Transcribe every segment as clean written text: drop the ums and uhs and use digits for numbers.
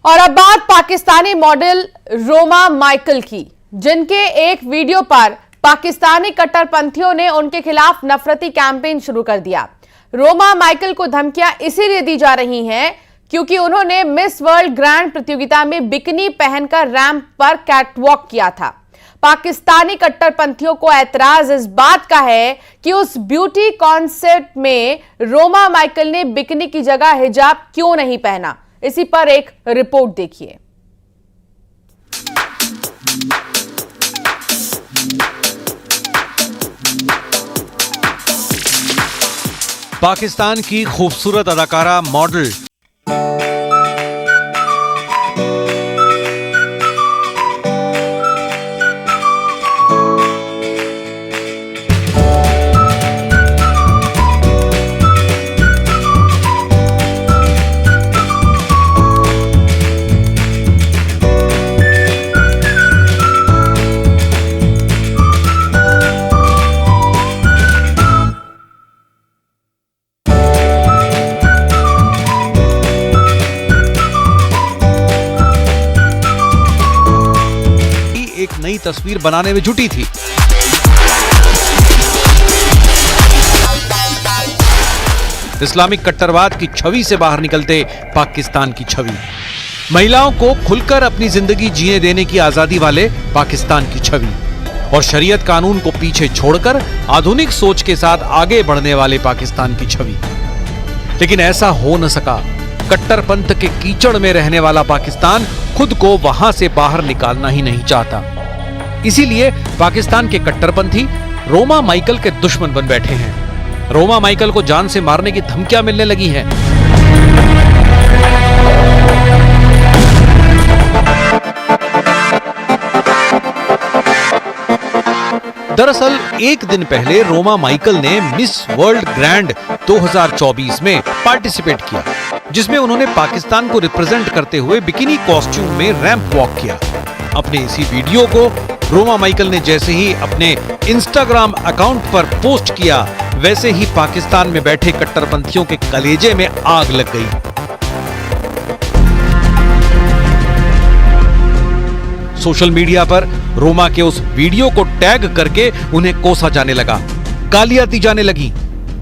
और अब बात पाकिस्तानी मॉडल रोमा माइकल की, जिनके एक वीडियो पर पाकिस्तानी कट्टरपंथियों ने उनके खिलाफ नफरती कैंपेन शुरू कर दिया। रोमा माइकल को धमकियां इसीलिए दी जा रही हैं क्योंकि उन्होंने मिस वर्ल्ड ग्रैंड प्रतियोगिता में बिकनी पहनकर रैंप पर कैटवॉक किया था। पाकिस्तानी कट्टरपंथियों को ऐतराज इस बात का है कि उस ब्यूटी कॉन्सेप्ट में रोमा माइकल ने बिकनी की जगह हिजाब क्यों नहीं पहना। इसी पर एक रिपोर्ट देखिए। पाकिस्तान की खूबसूरत अदाकारा मॉडल एक नई तस्वीर बनाने में जुटी थी। इस्लामिक कट्टरवाद की छवि से बाहर निकलते पाकिस्तान की छवि, महिलाओं को खुलकर अपनी जिंदगी जीने देने की आजादी वाले पाकिस्तान की छवि और शरीयत कानून को पीछे छोड़कर आधुनिक सोच के साथ आगे बढ़ने वाले पाकिस्तान की छवि। लेकिन ऐसा हो न सका। कट्टरपंथ के कीचड़ में रहने वाला पाकिस्तान खुद को वहां से बाहर निकालना ही नहीं चाहता। इसीलिए पाकिस्तान के कट्टरपंथी रोमा माइकल के दुश्मन बन बैठे हैं। रोमा माइकल को जान से मारने की धमकियां मिलने लगी हैं। दरअसल एक दिन पहले रोमा माइकल ने मिस वर्ल्ड ग्रैंड 2024 में पार्टिसिपेट किया, जिसमें उन्होंने पाकिस्तान को रिप्रेजेंट करते हुए बिकिनी कॉस्ट्यूम में रैंप वॉक किया। अपने इसी वीडियो को रोमा माइकल ने जैसे ही अपने इंस्टाग्राम अकाउंट पर पोस्ट किया, वैसे ही पाकिस्तान में बैठे कट्टरपंथियों के कलेजे में आग लग गई। सोशल मीडिया पर रोमा के उस वीडियो को टैग करके उन्हें कोसा जाने लगा, गालियां दी जाने लगी।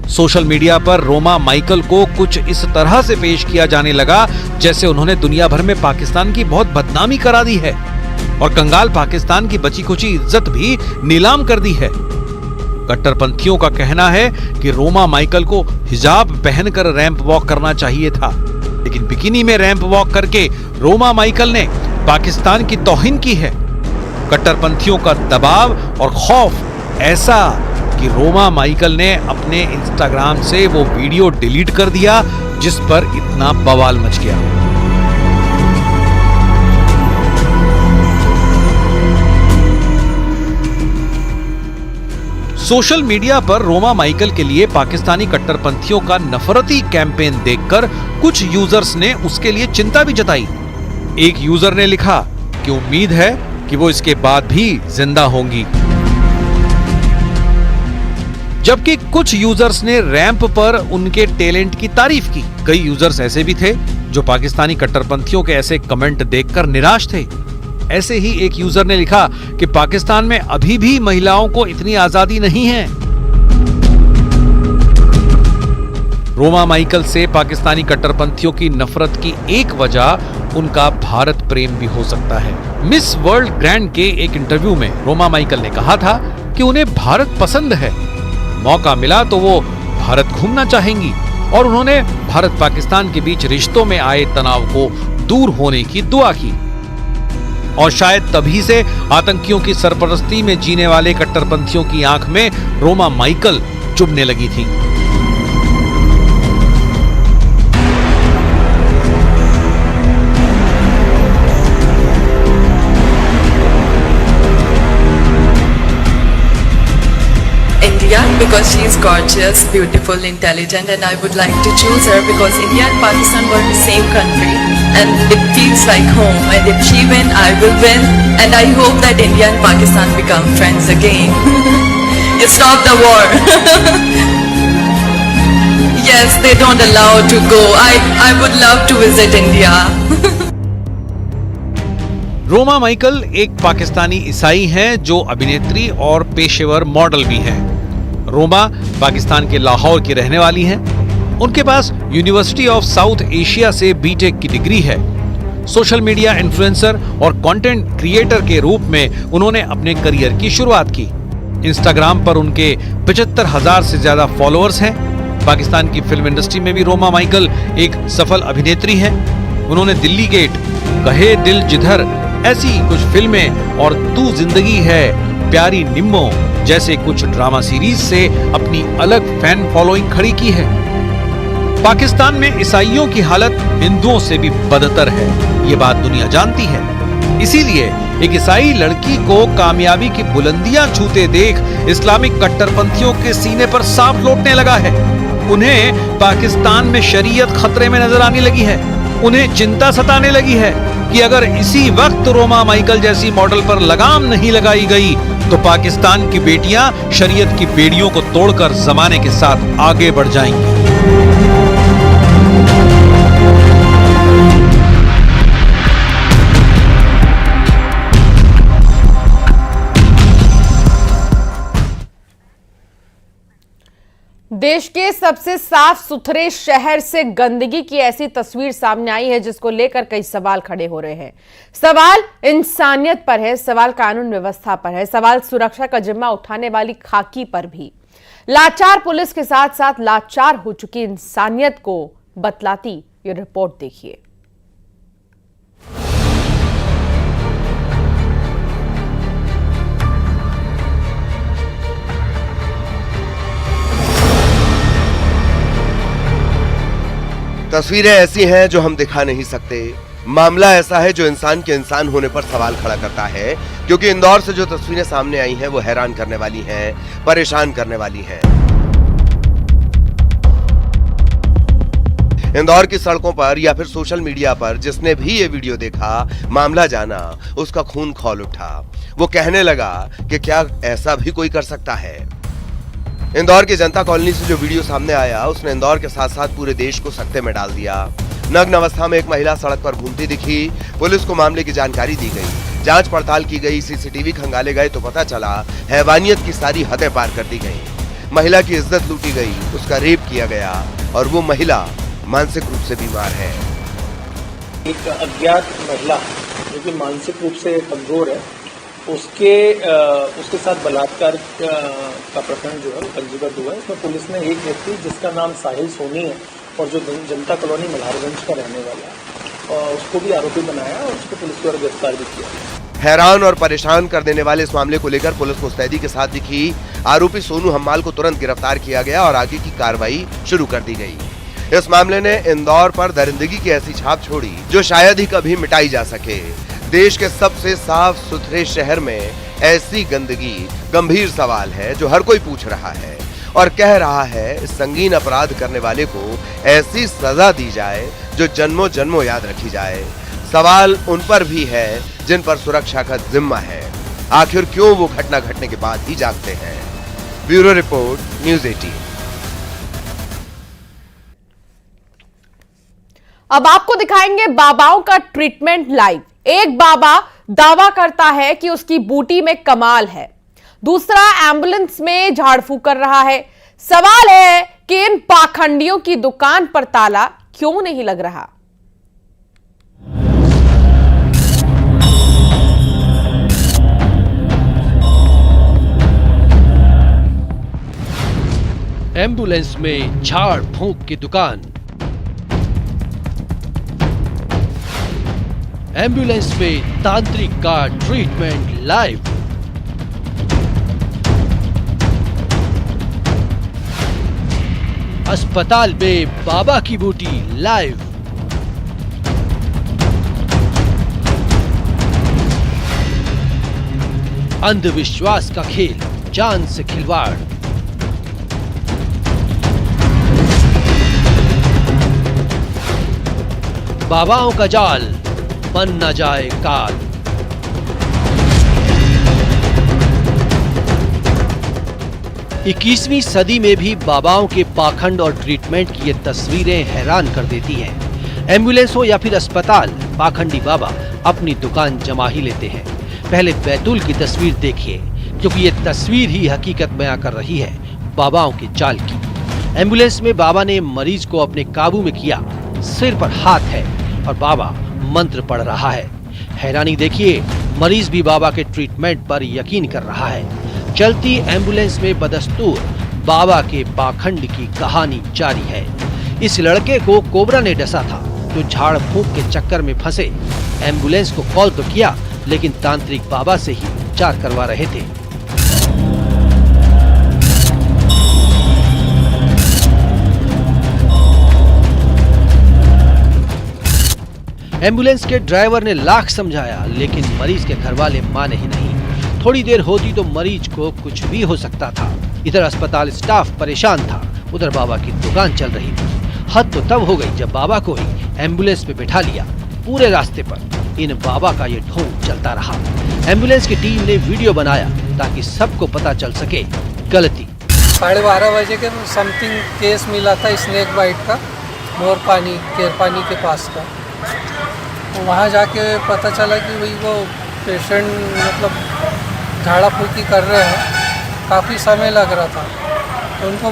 सोशल मीडिया पर रोमा माइकल को कुछ इस तरह से पेश किया जाने लगा जैसे उन्होंने दुनिया भर में पाकिस्तान की बहुत बदनामी करा दी है और कंगाल पाकिस्तान की बची खुची इज्जत भी नीलाम कर दी है। कट्टरपंथियों का कहना है कि रोमा माइकल को हिजाब पहनकर रैंप वॉक करना चाहिए था, लेकिन बिकिनी में रैंप वॉक करके रोमा माइकल ने पाकिस्तान की तौहीन की है। कट्टरपंथियों का दबाव और खौफ ऐसा कि रोमा माइकल ने अपने इंस्टाग्राम से वो वीडियो डिलीट कर दिया जिस पर इतना बवाल मच गया। सोशल मीडिया पर रोमा माइकल के लिए पाकिस्तानी कट्टरपंथियों का नफरती कैंपेन देखकर कुछ यूजर्स ने उसके लिए चिंता भी जताई। एक यूजर ने लिखा कि उम्मीद है कि वो इसके बाद भी जिंदा होंगी, जबकि कुछ यूजर्स ने रैंप पर उनके टैलेंट की तारीफ की। कई यूजर्स ऐसे भी थे जो पाकिस्तानी कट्टरपंथियों के ऐसे कमेंट देखकर निराश थे। ऐसे ही एक यूजर ने लिखा कि पाकिस्तान में अभी भी महिलाओं को इतनी आजादी नहीं है। रोमा माइकल से पाकिस्तानी कट्टरपंथियों की नफरत की एक वजह उनका भारत प्रेम भी हो सकता है। मिस वर्ल्ड ग्रैंड के एक इंटरव्यू में रोमा माइकल ने कहा था कि उन्हें भारत पसंद है, मौका मिला तो वो भारत घूमना चाहेंगी और उन्होंने भारत पाकिस्तान के बीच रिश्तों में आए तनाव को दूर होने की दुआ की। और शायद तभी से आतंकियों की सरपरस्ती में जीने वाले कट्टरपंथियों की आंख में रोमा माइकल चुभने लगी थी। Because she is gorgeous, beautiful, intelligent, and I would like to choose her because India and Pakistan were the same country and it feels like home, and if she win, I will win, and I hope that India and Pakistan become friends again. You stop the war. Yes, they don't allow to go. I would love to visit India. Roma Michael एक पाकिस्तानी ईसाई हैं जो अभिनेत्री और पेशेवर model भी हैं। रोमा पाकिस्तान के लाहौर की रहने वाली हैं। उनके पास यूनिवर्सिटी ऑफ साउथ एशिया से बीटेक की डिग्री है। सोशल मीडिया इन्फ्लुएंसर और कंटेंट क्रिएटर के रूप में उन्होंने अपने करियर की शुरुआत की। इंस्टाग्राम पर उनके 75,000 से ज्यादा फॉलोअर्स हैं। पाकिस्तान की फिल्म इंडस्ट्री में भी रोमा माइकल एक सफल अभिनेत्री हैं। उन्होंने दिल्ली गेट, कहे दिल जिधर ऐसी कुछ फिल्में और तू जिंदगी है, प्यारी निम्मो जैसे कुछ ड्रामा सीरीज से अपनी अलग फैन फॉलोइंग खड़ी की है। पाकिस्तान में ईसाइयों की हालत हिंदुओं से भी बदतर है, ये बात दुनिया जानती है। इसीलिए एक ईसाई लड़की को कामयाबी की बुलंदियां छूते देख इस्लामिक कट्टरपंथियों के सीने पर सांप लौटने लगा है। उन्हें पाकिस्तान में शरीयत खतरे में नजर आने लगी है। उन्हें चिंता सताने लगी है कि अगर इसी वक्त रोमा माइकल जैसी मॉडल पर लगाम नहीं लगाई गई तो पाकिस्तान की बेटियां शरीयत की बेड़ियों को तोड़कर जमाने के साथ आगे बढ़ जाएंगी। देश के सबसे साफ सुथरे शहर से गंदगी की ऐसी तस्वीर सामने आई है जिसको लेकर कई सवाल खड़े हो रहे हैं। सवाल इंसानियत पर है, सवाल कानून व्यवस्था पर है, सवाल सुरक्षा का जिम्मा उठाने वाली खाकी पर भी। लाचार पुलिस के साथ साथ लाचार हो चुकी इंसानियत को बतलाती ये रिपोर्ट देखिए। तस्वीरें ऐसी हैं जो हम दिखा नहीं सकते। मामला ऐसा है जो इंसान के इंसान होने पर सवाल खड़ा करता है, क्योंकि इंदौर से जो तस्वीरें सामने आई हैं वो हैरान करने वाली हैं, परेशान करने वाली हैं। इंदौर की सड़कों पर या फिर सोशल मीडिया पर जिसने भी ये वीडियो देखा, मामला जाना, उसका खून खौल उठा। वो कहने लगा कि क्या ऐसा भी कोई कर सकता है। इंदौर की जनता कॉलोनी से जो वीडियो सामने आया उसने इंदौर के साथ साथ पूरे देश को सकते में डाल दिया। नग्न अवस्था में एक महिला सड़क पर घूमती दिखी। पुलिस को मामले की जानकारी दी गई, जांच पड़ताल की गई, सीसीटीवी खंगाले गए तो पता चला हैवानियत की सारी हदें पार कर दी गई। महिला की इज्जत लूटी गई, उसका रेप किया गया और वो महिला मानसिक रूप से बीमार है। एक अज्ञात महिला जो कि मानसिक रूप से कमजोर है, उसके साथ बलात्कार का प्रकरण जो है पंजीबद्ध हुआ है। इसमें पुलिस ने एक व्यक्ति जिसका नाम साहिल सोनी है और जो जनता कॉलोनी मल्हारगंज का रहने वाला है, और उसको भी आरोपी बनाया और उसको पुलिस द्वारा गिरफ्तार भी किया। हैरान और परेशान कर देने वाले इस मामले को लेकर पुलिस मुस्तैदी के साथ दिखी। आरोपी सोनू हम्माल को तुरंत गिरफ्तार किया गया और आगे की कार्रवाई शुरू कर दी गई। इस मामले ने इंदौर पर दरिंदगी की ऐसी छाप छोड़ी जो शायद ही कभी मिटाई जा सके। देश के सबसे साफ सुथरे शहर में ऐसी गंदगी गंभीर सवाल है जो हर कोई पूछ रहा है और कह रहा है इस संगीन अपराध करने वाले को ऐसी सजा दी जाए जो जन्मों जन्मों याद रखी जाए। सवाल उन पर भी है जिन पर सुरक्षा का जिम्मा है। आखिर क्यों वो घटना घटने के बाद ही जागते हैं। Bureau report, news 18। अब आपको दिखाएंगे बाबाओं का ट्रीटमेंट लाइव। एक बाबा दावा करता है कि उसकी बूटी में कमाल है, दूसरा एम्बुलेंस में झाड़ फूक कर रहा है। सवाल है कि इन पाखंडियों की दुकान पर ताला क्यों नहीं लग रहा। एम्बुलेंस में झाड़ फूक की दुकान, एम्बुलेंस में तांत्रिक का ट्रीटमेंट लाइव। अस्पताल में बाबा की बूटी लाइव। अंधविश्वास का खेल, जान से खिलवाड़। बाबाओं का जाल बन न जाए काल। इक्कीसवीं सदी में भी बाबाओं के पाखंड और ट्रीटमेंट की ये तस्वीरें हैरान कर देती हैं। एम्बुलेंस हो या फिर अस्पताल, पाखंडी बाबा अपनी दुकान जमा ही लेते हैं। पहले बैतूल की तस्वीर देखिए, क्योंकि ये तस्वीर ही हकीकत बयां कर रही है बाबाओं की चाल की। एम्बुलेंस में बाबा ने मरीज को अपने काबू में किया, सिर पर हाथ है और बाबा मंत्र पढ़ रहा है। हैरानी देखिए, मरीज भी बाबा के ट्रीटमेंट पर यकीन कर रहा है। चलती एम्बुलेंस में बदस्तूर बाबा के पाखंड की कहानी जारी है। इस लड़के को कोबरा ने डसा था, जो झाड़ फूंक के चक्कर में फंसे। एम्बुलेंस को कॉल तो किया, लेकिन तांत्रिक बाबा से ही उपचार करवा रहे थे। एम्बुलेंस के ड्राइवर ने लाख समझाया, लेकिन मरीज के घर वाले माने ही नहीं। थोड़ी देर होती तो मरीज को कुछ भी हो सकता था। इधर अस्पताल स्टाफ परेशान था, उधर बाबा की दुकान चल रही थी। हद तो तब हो गई जब बाबा को ही एम्बुलेंस पे बिठा लिया। पूरे रास्ते पर इन बाबा का ये ढोंग चलता रहा। एम्बुलेंस की टीम ने वीडियो बनाया ताकि सबको पता चल सके गलती। 12:30 बजे के समथिंग केस मिला था स्नेक बाइट का, मोरपानी केरपानी के पास का। वहाँ जाके पता चला कि वही वो पेशेंट मतलब झाड़ा फूकी कर रहे हैं, काफ़ी समय लग रहा था। तो उनको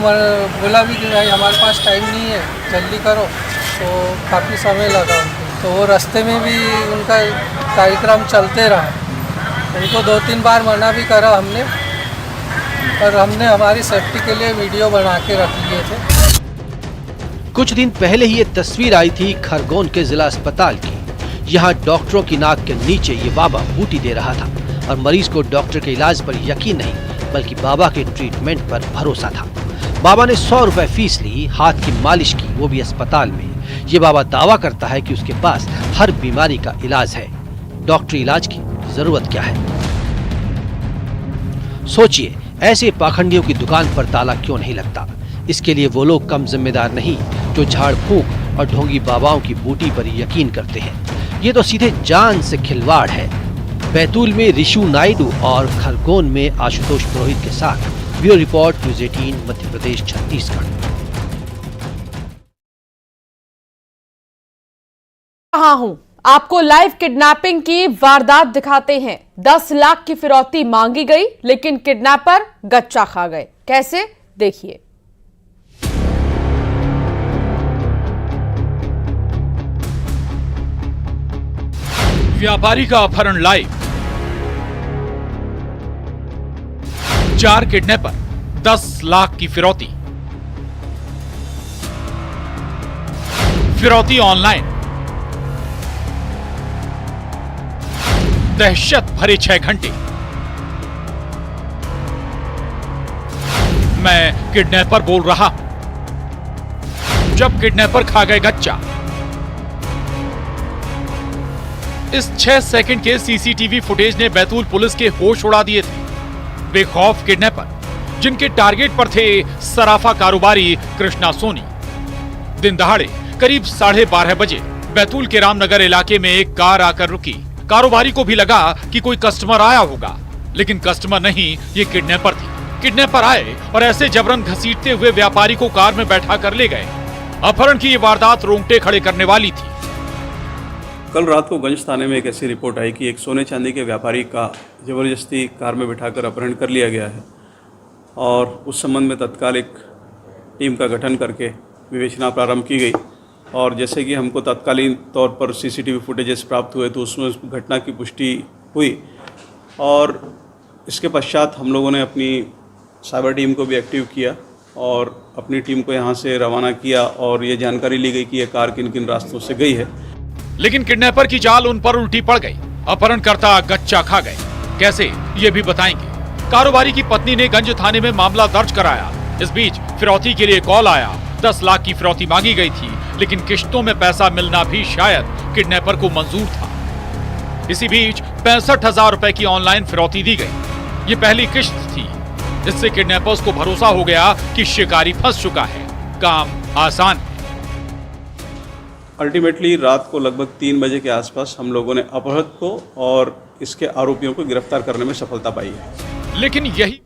बोला भी कि भाई हमारे पास टाइम नहीं है, जल्दी करो। तो काफ़ी समय लगा उनको। तो वो रास्ते में भी उनका कार्यक्रम चलते रहा। उनको 2-3 बार मना भी करा हमने, पर हमने हमारी सेफ्टी के लिए वीडियो बना के रख लिए थे। कुछ दिन पहले ही ये तस्वीर आई थी खरगोन के जिला अस्पताल की। यहाँ डॉक्टरों की नाक के नीचे ये बाबा बूटी दे रहा था और मरीज को डॉक्टर के इलाज पर यकीन नहीं, बल्कि बाबा के ट्रीटमेंट पर भरोसा था। बाबा ने 100 रुपए फीस ली, हाथ की मालिश की, वो भी अस्पताल में। ये बाबा दावा करता है कि उसके पास हर बीमारी का इलाज है। डॉक्टरी इलाज की जरूरत क्या है? सोचिए, ऐसे पाखंडियों की दुकान पर ताला क्यों नहीं लगता? इसके लिए वो लोग कम जिम्मेदार नहीं जो झाड़ फूंक और ढोंगी बाबाओं की बूटी पर यकीन करते हैं। ये तो सीधे जान से खिलवाड़ है। बैतूल में ऋषु नायडू और खरगोन में आशुतोष पुरोहित के साथ bureau report, news 18 Madhya Pradesh Chhattisgarh. कहाँ हूँ, आपको लाइव किडनैपिंग की वारदात दिखाते हैं। 10 लाख की फिरौती मांगी गई, लेकिन किडनैपर गच्चा खा गए। कैसे, देखिए। व्यापारी का अपहरण लाइव। 4 किडनैपर, 10 लाख की फिरौती। फिरौती ऑनलाइन। दहशत भरे 6 घंटे। मैं किडनैपर बोल रहा हूं। जब किडनैपर खा गए गच्चा। इस 6 सेकंड के सीसीटीवी फुटेज ने बैतूल पुलिस के होश उड़ा दिए थे। बेखौफ किडनैपर, जिनके टारगेट पर थे सराफा कारोबारी कृष्णा सोनी। दिन दहाड़े करीब 12:30 बजे बैतूल के रामनगर इलाके में एक कार आकर रुकी। कारोबारी को भी लगा कि कोई कस्टमर आया होगा, लेकिन कस्टमर नहीं, ये किडनैपर थी। किडनैपर आए और ऐसे जबरन घसीटते हुए व्यापारी को कार में बैठा कर ले गए। अपहरण की ये वारदात रोंगटे खड़े करने वाली थी। कल रात को गंज थाने में एक ऐसी रिपोर्ट आई कि एक सोने चांदी के व्यापारी का जबरदस्ती कार में बिठाकर अपहरण कर लिया गया है और उस संबंध में तत्काल एक टीम का गठन करके विवेचना प्रारंभ की गई। और जैसे कि हमको तत्कालीन तौर पर सीसीटीवी फुटेजेस प्राप्त हुए तो उसमें उस घटना की पुष्टि हुई और इसके पश्चात हम लोगों ने अपनी साइबर टीम को भी एक्टिव किया और अपनी टीम को यहाँ से रवाना किया और ये जानकारी ली गई कि ये कार किन किन रास्तों से गई है। लेकिन किडनैपर की चाल उन पर उल्टी पड़ गई। अपहरणकर्ता गच्चा खा गए। कैसे, ये भी बताएंगे। कारोबारी की पत्नी ने गंज थाने में मामला दर्ज कराया। इस बीच फिरौती के लिए कॉल आया। 10 लाख की फिरौती मांगी गई थी, लेकिन किश्तों में पैसा मिलना भी शायद किडनैपर को मंजूर था। इसी बीच 65,000 रुपए की ऑनलाइन फिरौती दी गई। ये पहली किश्त थी। इससे किडनैपर्स को भरोसा हो गया कि शिकारी फंस चुका है, काम आसान है। अल्टीमेटली रात को लगभग 3 बजे के आसपास हम लोगों ने अपहृत को और इसके आरोपियों को गिरफ्तार करने में सफलता पाई है। लेकिन यही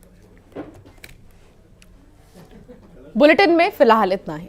बुलेटिन में फिलहाल इतना ही।